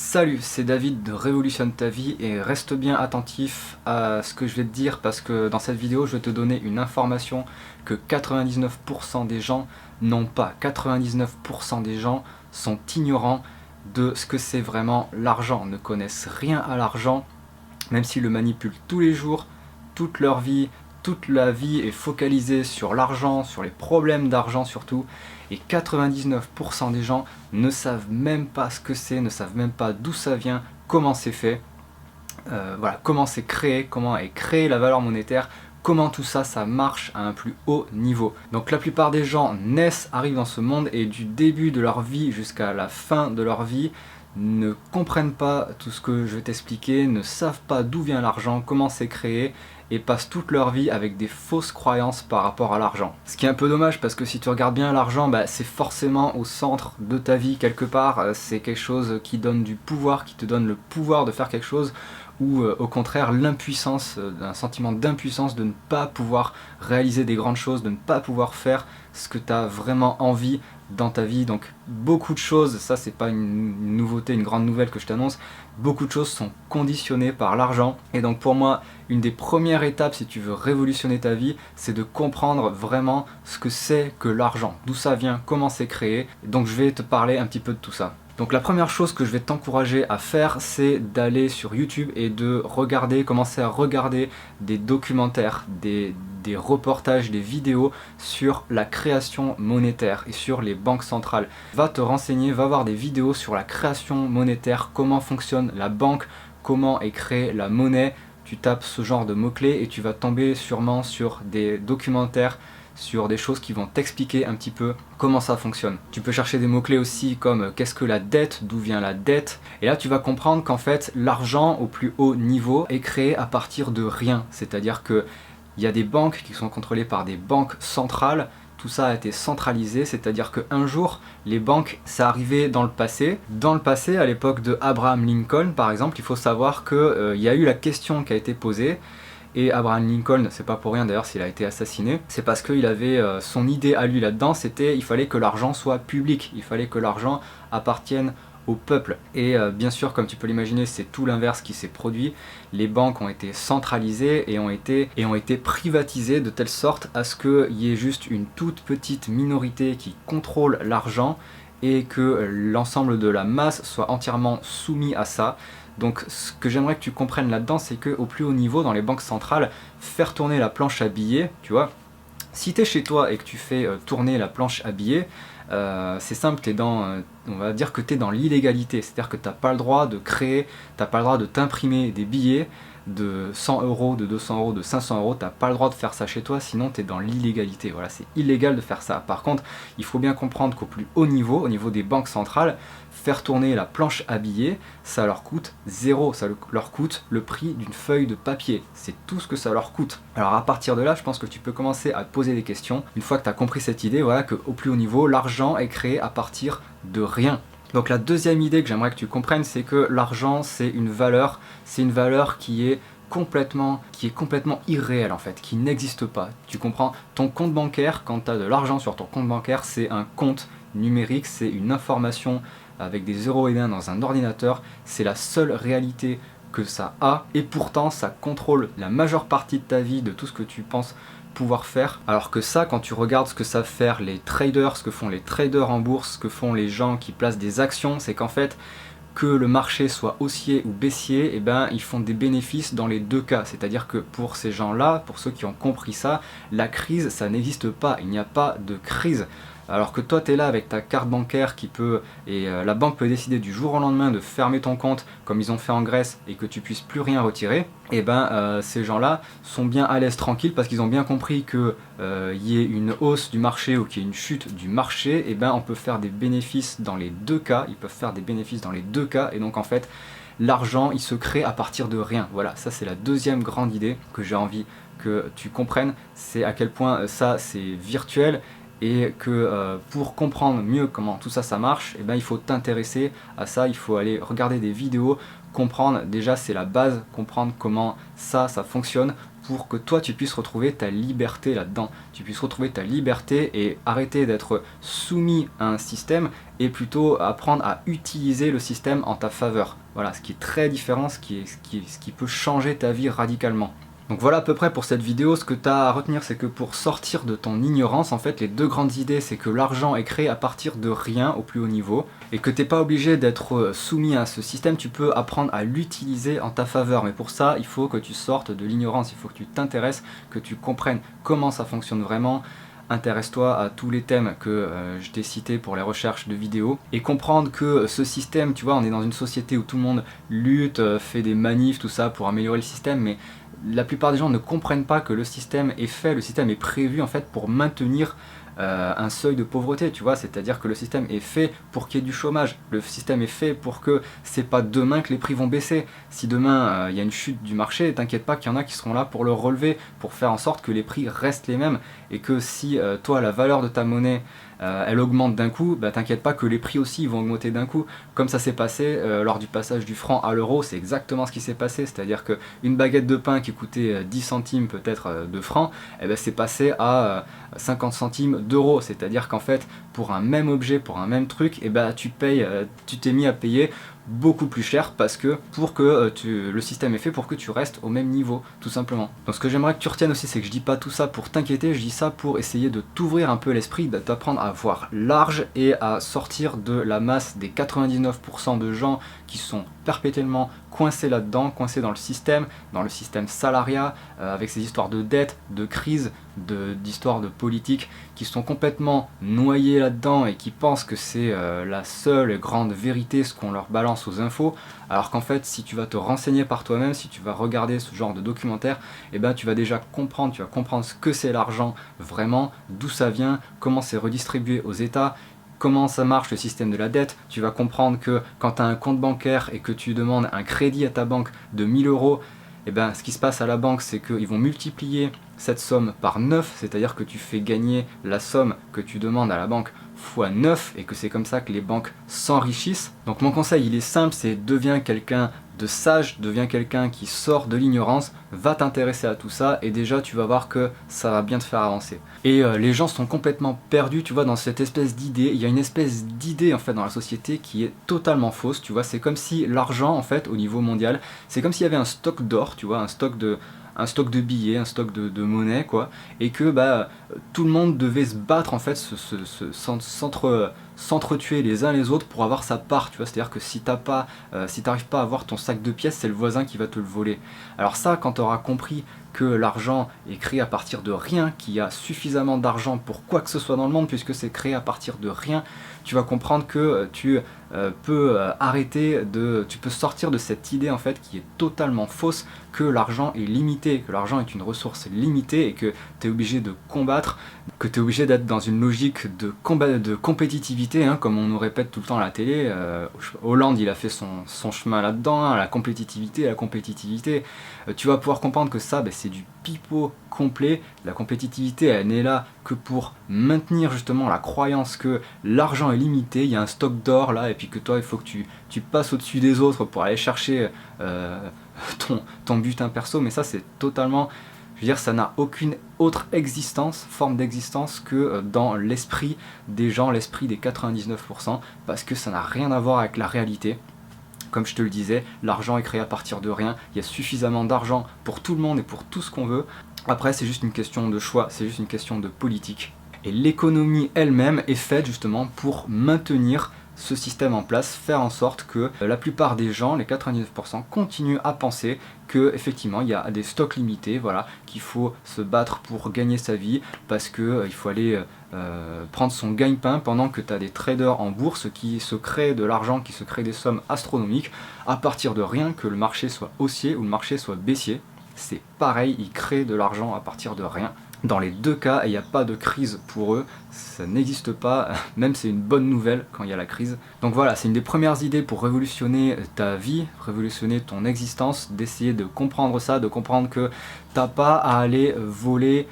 Salut, c'est David de Révolutionne ta vie et reste bien attentif à ce que je vais te dire parce que dans cette vidéo je vais te donner une information que 99% des gens n'ont pas. 99% des gens sont ignorants de ce que c'est vraiment l'argent, ne connaissent rien à l'argent, même s'ils le manipulent tous les jours, toute leur vie. Toute la vie est focalisée sur l'argent, sur les problèmes d'argent surtout, et 99% des gens ne savent même pas ce que c'est, ne savent même pas d'où ça vient, comment c'est fait, voilà, comment c'est créé, comment est créée la valeur monétaire, comment tout ça, ça marche à un plus haut niveau. Donc la plupart des gens naissent, arrivent dans ce monde et du début de leur vie jusqu'à la fin de leur vie, ne comprennent pas tout ce que je vais t'expliquer, ne savent pas d'où vient l'argent, comment c'est créé, et passent toute leur vie avec des fausses croyances par rapport à l'argent. Ce qui est un peu dommage parce que si tu regardes bien l'argent, c'est forcément au centre de ta vie quelque part, c'est quelque chose qui donne du pouvoir, qui te donne le pouvoir de faire quelque chose, ou au contraire l'impuissance, un sentiment d'impuissance de ne pas pouvoir réaliser des grandes choses, de ne pas pouvoir faire ce que tu as vraiment envie dans ta vie. Donc beaucoup de choses, ça c'est pas une nouveauté, une grande nouvelle que je t'annonce, beaucoup de choses sont conditionnées par l'argent. Et donc pour moi, une des premières étapes si tu veux révolutionner ta vie, c'est de comprendre vraiment ce que c'est que l'argent, d'où ça vient, comment c'est créé. Donc je vais te parler un petit peu de tout ça. Donc la première chose que je vais t'encourager à faire, c'est d'aller sur YouTube et de commencer à regarder des documentaires, des reportages, des vidéos sur la création monétaire et sur les banques centrales. Va te renseigner, va voir des vidéos sur la création monétaire, comment fonctionne la banque, comment est créée la monnaie. Tu tapes ce genre de mots-clés et tu vas tomber sûrement sur des documentaires, sur des choses qui vont t'expliquer un petit peu comment ça fonctionne. Tu peux chercher des mots-clés aussi comme qu'est-ce que la dette, d'où vient la dette, et là tu vas comprendre qu'en fait l'argent au plus haut niveau est créé à partir de rien, c'est-à-dire que il y a des banques qui sont contrôlées par des banques centrales, tout ça a été centralisé, c'est-à-dire qu'un jour, les banques, ça arrivait dans le passé. Dans le passé, à l'époque de Abraham Lincoln par exemple, il faut savoir qu'il y a eu la question qui a été posée. Et Abraham Lincoln, c'est pas pour rien d'ailleurs s'il a été assassiné, c'est parce qu'il avait son idée à lui là-dedans, c'était il fallait que l'argent soit public, il fallait que l'argent appartienne au peuple. Et bien sûr, comme tu peux l'imaginer, c'est tout l'inverse qui s'est produit. Les banques ont été centralisées et ont été privatisées de telle sorte à ce qu'il y ait juste une toute petite minorité qui contrôle l'argent et que l'ensemble de la masse soit entièrement soumis à ça. Donc ce que j'aimerais que tu comprennes là-dedans, c'est qu'au plus haut niveau, dans les banques centrales, faire tourner la planche à billets, tu vois, si tu es chez toi et que tu fais tourner la planche à billets, c'est simple, on va dire que tu es dans l'illégalité, c'est-à-dire que tu n'as pas le droit de créer, tu n'as pas le droit de t'imprimer des billets de 100 euros, de 200 euros, de 500 euros, tu n'as pas le droit de faire ça chez toi, sinon tu es dans l'illégalité. Voilà, c'est illégal de faire ça. Par contre, il faut bien comprendre qu'au plus haut niveau, au niveau des banques centrales, faire tourner la planche à billets, ça leur coûte zéro, ça leur coûte le prix d'une feuille de papier. C'est tout ce que ça leur coûte. Alors à partir de là, je pense que tu peux commencer à te poser des questions. Une fois que tu as compris cette idée, voilà, qu'au plus haut niveau, l'argent est créé à partir de rien. Donc la deuxième idée que j'aimerais que tu comprennes, c'est que l'argent, c'est une valeur qui est complètement irréelle en fait, qui n'existe pas. Tu comprends? Ton compte bancaire, quand tu as de l'argent sur ton compte bancaire, c'est un compte numérique, c'est une information avec des 0 et 1 dans un ordinateur, c'est la seule réalité que ça a, et pourtant ça contrôle la majeure partie de ta vie, de tout ce que tu penses pouvoir faire, alors que ça, quand tu regardes ce que savent faire les traders, ce que font les traders en bourse, ce que font les gens qui placent des actions, c'est qu'en fait, que le marché soit haussier ou baissier, ils font des bénéfices dans les deux cas. C'est-à-dire que pour ces gens-là, pour ceux qui ont compris ça, la crise, ça n'existe pas, il n'y a pas de crise. Alors que toi tu es là avec ta carte bancaire la banque peut décider du jour au lendemain de fermer ton compte comme ils ont fait en Grèce et que tu puisses plus rien retirer, ces gens-là sont bien à l'aise tranquilles parce qu'ils ont bien compris que y ait une hausse du marché ou qu'il y ait une chute du marché, on peut faire des bénéfices dans les deux cas, ils peuvent faire des bénéfices dans les deux cas, et donc en fait l'argent il se crée à partir de rien. Voilà, ça c'est la deuxième grande idée que j'ai envie que tu comprennes, c'est à quel point ça c'est virtuel et que pour comprendre mieux comment tout ça marche, eh ben, il faut t'intéresser à ça, il faut aller regarder des vidéos, comprendre, déjà c'est la base, comprendre comment ça fonctionne pour que toi tu puisses retrouver ta liberté là-dedans, tu puisses retrouver ta liberté et arrêter d'être soumis à un système et plutôt apprendre à utiliser le système en ta faveur. Voilà, ce qui est très différent, ce qui peut changer ta vie radicalement. Donc voilà à peu près pour cette vidéo. Ce que tu as à retenir, c'est que pour sortir de ton ignorance, en fait, les deux grandes idées, c'est que l'argent est créé à partir de rien au plus haut niveau, et que tu n'es pas obligé d'être soumis à ce système, tu peux apprendre à l'utiliser en ta faveur. Mais pour ça, il faut que tu sortes de l'ignorance, il faut que tu t'intéresses, que tu comprennes comment ça fonctionne vraiment. Intéresse-toi à tous les thèmes que je t'ai cités pour les recherches de vidéos, et comprendre que ce système, tu vois, on est dans une société où tout le monde lutte, fait des manifs, tout ça pour améliorer le système, mais la plupart des gens ne comprennent pas que le système est fait, le système est prévu en fait pour maintenir un seuil de pauvreté, tu vois, c'est-à-dire que le système est fait pour qu'il y ait du chômage, le système est fait pour que c'est pas demain que les prix vont baisser. Si demain il y a une chute du marché, t'inquiète pas qu'il y en a qui seront là pour le relever, pour faire en sorte que les prix restent les mêmes, et que si toi la valeur de ta monnaie elle augmente d'un coup, bah t'inquiète pas que les prix aussi vont augmenter d'un coup, comme ça s'est passé lors du passage du franc à l'euro. C'est exactement ce qui s'est passé, c'est-à-dire qu'une baguette de pain qui coûtait 10 centimes peut-être de francs, eh ben c'est passé à 50 centimes d'euros, c'est-à-dire qu'en fait pour un même objet, pour un même truc, eh ben tu t'es mis à payer beaucoup plus cher, parce que le système est fait pour que tu restes au même niveau, tout simplement. Donc ce que j'aimerais que tu retiennes aussi, c'est que je dis pas tout ça pour t'inquiéter, je dis ça pour essayer de t'ouvrir un peu l'esprit, de t'apprendre à voir large et à sortir de la masse des 99% de gens qui sont perpétuellement coincés là-dedans, coincés dans le système salariat, avec ces histoires de dettes, de crises, d'histoires de politique, qui sont complètement noyés là-dedans et qui pensent que c'est la seule grande vérité, ce qu'on leur balance aux infos, alors qu'en fait si tu vas te renseigner par toi-même, si tu vas regarder ce genre de documentaire, eh ben, tu vas déjà comprendre, ce que c'est l'argent vraiment, d'où ça vient, comment c'est redistribué aux États, comment ça marche le système de la dette. Tu vas comprendre que quand tu as un compte bancaire et que tu demandes un crédit à ta banque de 1000 euros, eh ben, ce qui se passe à la banque, c'est qu'ils vont multiplier cette somme par 9, c'est-à-dire que tu fais gagner la somme que tu demandes à la banque fois 9, et que c'est comme ça que les banques s'enrichissent. Donc mon conseil, il est simple, c'est deviens quelqu'un de sage, deviens quelqu'un qui sort de l'ignorance, va t'intéresser à tout ça, et déjà tu vas voir que ça va bien te faire avancer. Et les gens sont complètement perdus, tu vois, dans cette espèce d'idée. Il y a une espèce d'idée en fait dans la société qui est totalement fausse, tu vois. C'est comme si l'argent en fait au niveau mondial, c'est comme s'il y avait un stock d'or, tu vois, un stock de billets, un stock de monnaie, quoi, et que tout le monde devait se battre en fait, s'entretuer les uns les autres pour avoir sa part, tu vois. C'est-à-dire que si t'arrives pas à avoir ton sac de pièces, c'est le voisin qui va te le voler. Alors ça, quand tu auras compris que l'argent est créé à partir de rien, qu'il y a suffisamment d'argent pour quoi que ce soit dans le monde, puisque c'est créé à partir de rien, tu vas comprendre que tu peux sortir de cette idée en fait qui est totalement fausse, que l'argent est limité, que l'argent est une ressource limitée, et que tu es obligé de combattre, que tu es obligé d'être dans une logique de compétitivité, hein, comme on nous répète tout le temps à la télé. Hollande, il a fait son chemin là-dedans, hein, la compétitivité. Tu vas pouvoir comprendre que ça, c'est du pipeau complet. La compétitivité, elle n'est là que pour maintenir justement la croyance que l'argent est limité, il y a un stock d'or là, et puis que toi, il faut que tu passes au-dessus des autres pour aller chercher ton butin perso. Mais ça, c'est totalement... Je veux dire, ça n'a aucune autre forme d'existence que dans l'esprit des gens, l'esprit des 99%, parce que ça n'a rien à voir avec la réalité. Comme je te le disais, l'argent est créé à partir de rien, il y a suffisamment d'argent pour tout le monde et pour tout ce qu'on veut. Après, c'est juste une question de choix, c'est juste une question de politique. Et l'économie elle-même est faite justement pour maintenir ce système en place, faire en sorte que la plupart des gens, les 99%, continuent à penser que effectivement il y a des stocks limités, voilà, qu'il faut se battre pour gagner sa vie, parce que il faut aller prendre son gagne-pain, pendant que tu as des traders en bourse qui se créent de l'argent, qui se créent des sommes astronomiques à partir de rien, que le marché soit haussier ou le marché soit baissier. C'est pareil, ils créent de l'argent à partir de rien. Dans les deux cas, il n'y a pas de crise pour eux, ça n'existe pas, même c'est une bonne nouvelle quand il y a la crise. Donc voilà, c'est une des premières idées pour révolutionner ta vie, révolutionner ton existence, d'essayer de comprendre ça, de comprendre que t'as pas à aller voler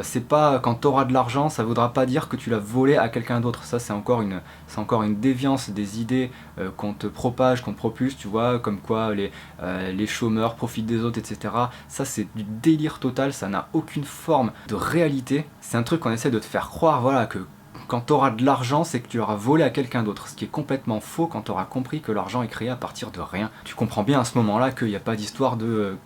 C'est pas, quand tu auras de l'argent, ça voudra pas dire que tu l'as volé à quelqu'un d'autre. Ça, c'est encore une déviance des idées qu'on te propage, qu'on te propulse, tu vois, comme quoi les chômeurs profitent des autres, etc. Ça, c'est du délire total, ça n'a aucune forme de réalité. C'est un truc qu'on essaie de te faire croire, voilà, que quand tu auras de l'argent, c'est que tu l'auras volé à quelqu'un d'autre. Ce qui est complètement faux quand tu auras compris que l'argent est créé à partir de rien. Tu comprends bien à ce moment-là qu'il n'y a pas d'histoire de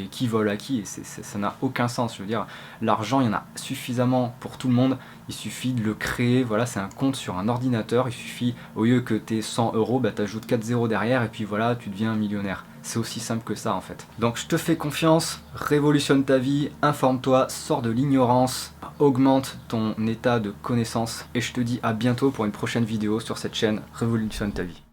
qui vole à qui, et ça n'a aucun sens. Je veux dire, l'argent, il y en a suffisamment pour tout le monde, il suffit de le créer, voilà, c'est un compte sur un ordinateur, il suffit, au lieu que tu aies 100 euros, bah, tu ajoutes 4 zéros derrière, et puis voilà, tu deviens millionnaire. C'est aussi simple que ça en fait. Donc je te fais confiance, révolutionne ta vie, informe-toi, sors de l'ignorance, augmente ton état de connaissance, et je te dis à bientôt pour une prochaine vidéo sur cette chaîne, révolutionne ta vie.